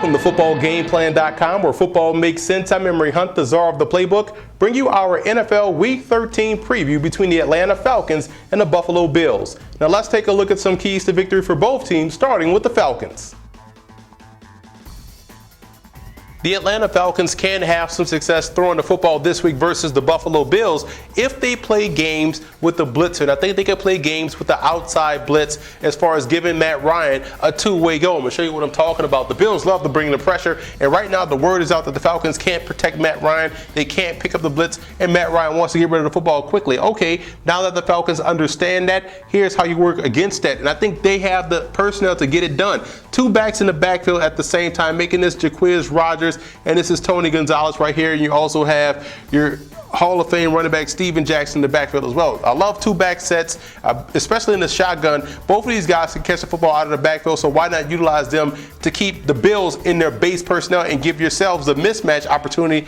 Welcome to FootballGamePlan.com, where football makes sense. I'm Emery Hunt, the czar of the playbook, bring you our NFL Week 13 preview between the Atlanta Falcons and the Buffalo Bills. Now let's take a look at some keys to victory for both teams, starting with the Falcons. The Atlanta Falcons can have some success throwing the football this week versus the Buffalo Bills if they play games with the blitzer. And I think they can play games with the outside blitz as far as giving Matt Ryan a two-way go. I'm going to show you what I'm talking about. The Bills love to bring the pressure, and right now the word is out that the Falcons can't protect Matt Ryan. They can't pick up the blitz, and Matt Ryan wants to get rid of the football quickly. Okay, now that the Falcons understand that, here's how you work against that. And I think they have the personnel to get it done. Two backs in the backfield at the same time, making this Jaquiz Rodgers, and this is Tony Gonzalez right here. And you also have your Hall of Fame running back Steven Jackson in the backfield as well. I love two back sets, especially in the shotgun. Both of these guys can catch the football out of the backfield, so why not utilize them to keep the Bills in their base personnel and give yourselves a mismatch opportunity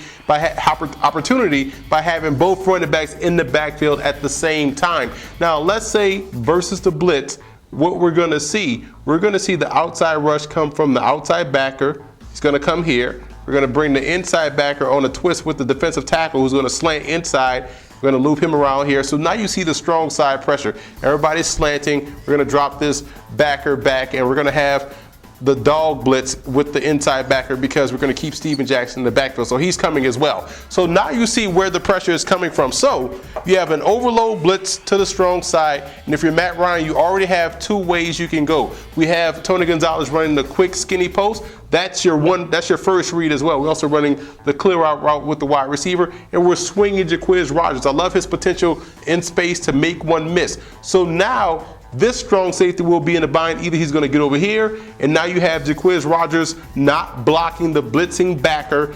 by having both running backs in the backfield at the same time. Now, let's say versus the blitz, what we're going to see the outside rush come from the outside backer. He's going to come here. We're going to bring the inside backer on a twist with the defensive tackle who's going to slant inside. We're going to loop him around here. So now you see the strong side pressure. Everybody's slanting. We're going to drop this backer back, and we're going to have the dog blitz with the inside backer because we're going to keep Steven Jackson in the backfield. So he's coming as well. So now you see where the pressure is coming from. So you have an overload blitz to the strong side. And if you're Matt Ryan, you already have two ways you can go. We have Tony Gonzalez running the quick skinny post. That's your first read as well. We're also running the clear out route with the wide receiver, and we're swinging Jaquiz Rodgers. I love his potential in space to make one miss. So now this strong safety will be in a bind. Either he's going to get over here, and now you have Jaquiz Rodgers not blocking the blitzing backer,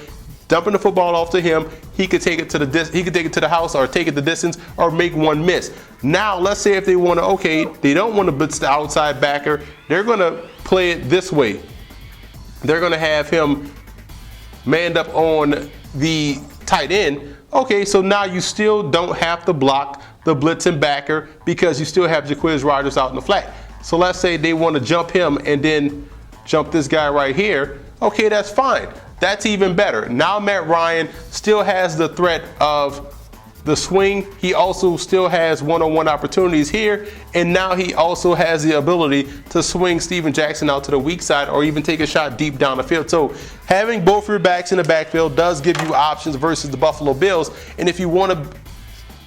dumping the football off to him. He could take it to the house, or take it the distance, or make one miss. Now let's say if they want to, they don't want to blitz the outside backer. They're going to play it this way. They're going to have him manned up on the tight end. Okay, so now you still don't have to block the blitzing backer because you still have Jaquiz Rodgers out in the flat. So let's say they want to jump him and then jump this guy right here. Okay, that's fine. That's even better. Now Matt Ryan still has the threat of the swing. He also still has one-on-one opportunities here, and now he also has the ability to swing Steven Jackson out to the weak side or even take a shot deep down the field. So having both your backs in the backfield does give you options versus the Buffalo Bills. And if you want to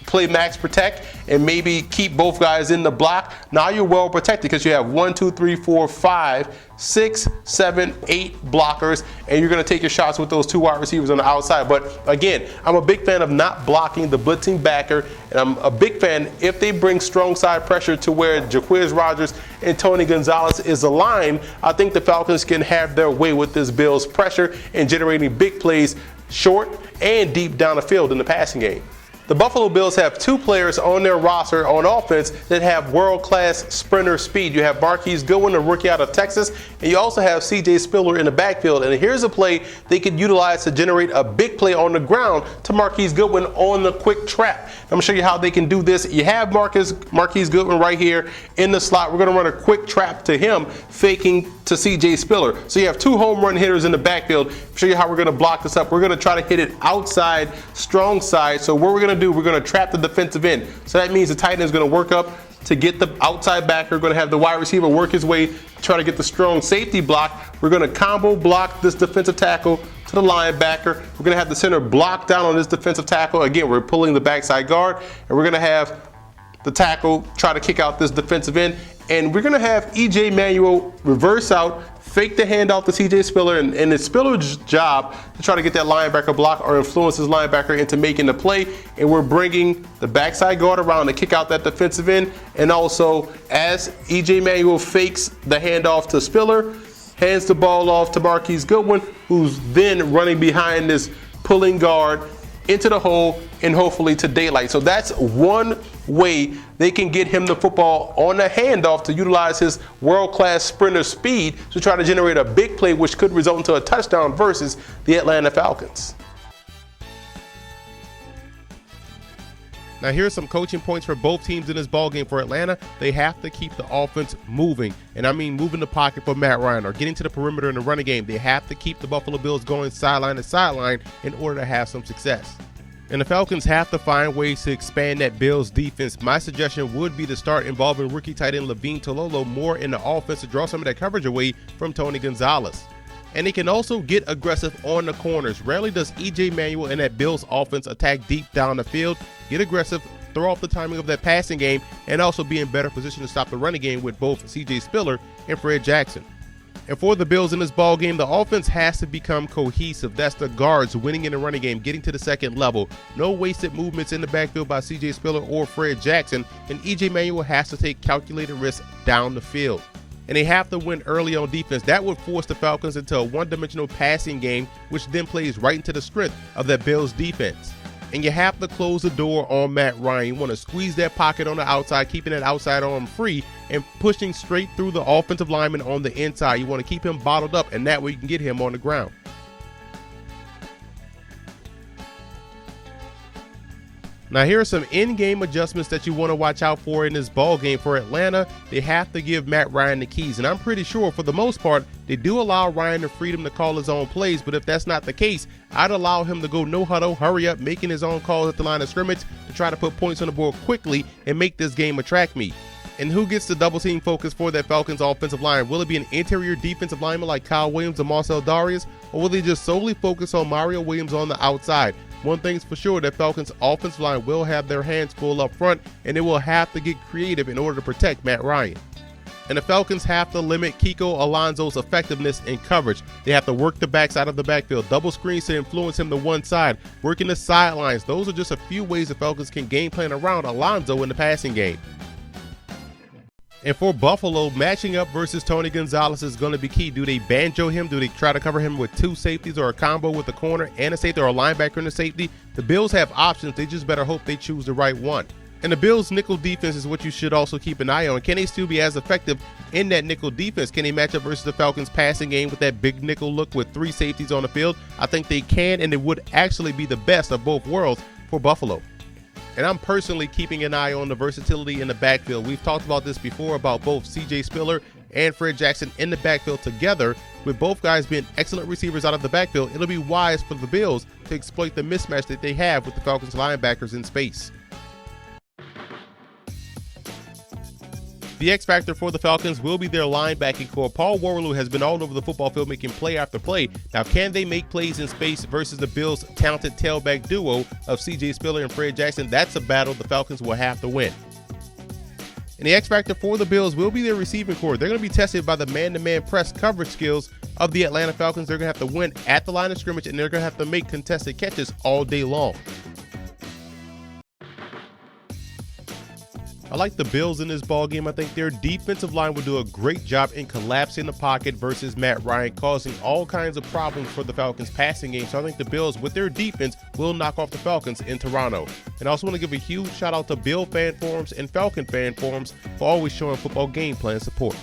play max protect and maybe keep both guys in the block, now you're well protected because you have 1, 2, 3, 4, 5, 6, 7, 8 blockers, and you're going to take your shots with those two wide receivers on the outside. But again, I'm a big fan of not blocking the blitzing backer, and I'm a big fan if they bring strong side pressure to where Jaquiz Rodgers and Tony Gonzalez is aligned. I think the Falcons can have their way with this Bills pressure and generating big plays short and deep down the field in the passing game. The Buffalo Bills have two players on their roster on offense that have world-class sprinter speed. You have Marquise Goodwin, a rookie out of Texas, and you also have C.J. Spiller in the backfield. And here's a play they could utilize to generate a big play on the ground to Marquise Goodwin on the quick trap. I'm going to show you how they can do this. You have Marquise Goodwin right here in the slot. We're going to run a quick trap to him, faking to C.J. Spiller. So you have two home run hitters in the backfield. I'll show you how we're going to block this up. We're going to try to hit it outside, strong side. So what we're going to do, we're going to trap the defensive end. So that means the tight end is going to work up to get the outside backer. We're going to have the wide receiver work his way, try to get the strong safety block. We're going to combo block this defensive tackle to the linebacker. We're going to have the center block down on this defensive tackle. Again, we're pulling the backside guard, and we're going to have the tackle try to kick out this defensive end. And we're going to have E.J. Manuel reverse out, fake the handoff to C.J. Spiller, and it's Spiller's job to try to get that linebacker block or influence his linebacker into making the play. And we're bringing the backside guard around to kick out that defensive end. And also, as E.J. Manuel fakes the handoff to Spiller, hands the ball off to Marquise Goodwin, who's then running behind this pulling guard into the hole and hopefully to daylight. So that's one way they can get him the football on the handoff to utilize his world-class sprinter speed to try to generate a big play which could result into a touchdown versus the Atlanta Falcons. Now here's some coaching points for both teams in this ballgame. For Atlanta, they have to keep the offense moving. And I mean moving the pocket for Matt Ryan or getting to the perimeter in the running game. They have to keep the Buffalo Bills going sideline to sideline in order to have some success. And the Falcons have to find ways to expand that Bills defense. My suggestion would be to start involving rookie tight end Levine Toilolo more in the offense to draw some of that coverage away from Tony Gonzalez. And he can also get aggressive on the corners. Rarely does EJ Manuel and that Bills offense attack deep down the field. Get aggressive, throw off the timing of that passing game, and also be in better position to stop the running game with both CJ Spiller and Fred Jackson. And for the Bills in this ball game, the offense has to become cohesive. That's the guards winning in the running game, getting to the second level. No wasted movements in the backfield by CJ Spiller or Fred Jackson, and EJ Manuel has to take calculated risks down the field. And they have to win early on defense. That would force the Falcons into a one-dimensional passing game, which then plays right into the strength of that Bills defense. And you have to close the door on Matt Ryan. You want to squeeze that pocket on the outside, keeping that outside arm free and pushing straight through the offensive lineman on the inside. You want to keep him bottled up, and that way you can get him on the ground. Now here are some in-game adjustments that you want to watch out for in this ball game. For Atlanta, they have to give Matt Ryan the keys, and I'm pretty sure for the most part they do allow Ryan the freedom to call his own plays, but if that's not the case, I'd allow him to go no huddle, hurry up, making his own calls at the line of scrimmage to try to put points on the board quickly and make this game a track meet. And who gets the double team focus for that Falcons offensive line? Will it be an interior defensive lineman like Kyle Williams or Marcel Darius, or will they just solely focus on Mario Williams on the outside? One thing's for sure, that Falcons offensive line will have their hands full up front, and they will have to get creative in order to protect Matt Ryan. And the Falcons have to limit Kiko Alonso's effectiveness in coverage. They have to work the backside of the backfield, double screens to influence him to one side, working the sidelines. Those are just a few ways the Falcons can game plan around Alonso in the passing game. And for Buffalo, matching up versus Tony Gonzalez is going to be key. Do they banjo him? Do they try to cover him with two safeties or a combo with a corner and a safety or a linebacker and a safety? The Bills have options. They just better hope they choose the right one. And the Bills' nickel defense is what you should also keep an eye on. Can they still be as effective in that nickel defense? Can they match up versus the Falcons' passing game with that big nickel look with three safeties on the field? I think they can, and it would actually be the best of both worlds for Buffalo. And I'm personally keeping an eye on the versatility in the backfield. We've talked about this before about both CJ Spiller and Fred Jackson in the backfield together. With both guys being excellent receivers out of the backfield, it'll be wise for the Bills to exploit the mismatch that they have with the Falcons linebackers in space. The X factor for the Falcons will be their linebacking core. Paul Warloo has been all over the football field making play after play. Now, can they make plays in space versus the Bills' talented tailback duo of CJ Spiller and Fred Jackson? That's a battle the Falcons will have to win. And the X factor for the Bills will be their receiving core. They're going to be tested by the man-to-man press coverage skills of the Atlanta Falcons. They're going to have to win at the line of scrimmage, and they're going to have to make contested catches all day long. I like the Bills in this ballgame. I think their defensive line will do a great job in collapsing the pocket versus Matt Ryan, causing all kinds of problems for the Falcons passing game. So I think the Bills, with their defense, will knock off the Falcons in Toronto. And I also want to give a huge shout out to Bill fan forums and Falcon fan forums for always showing football game plan support.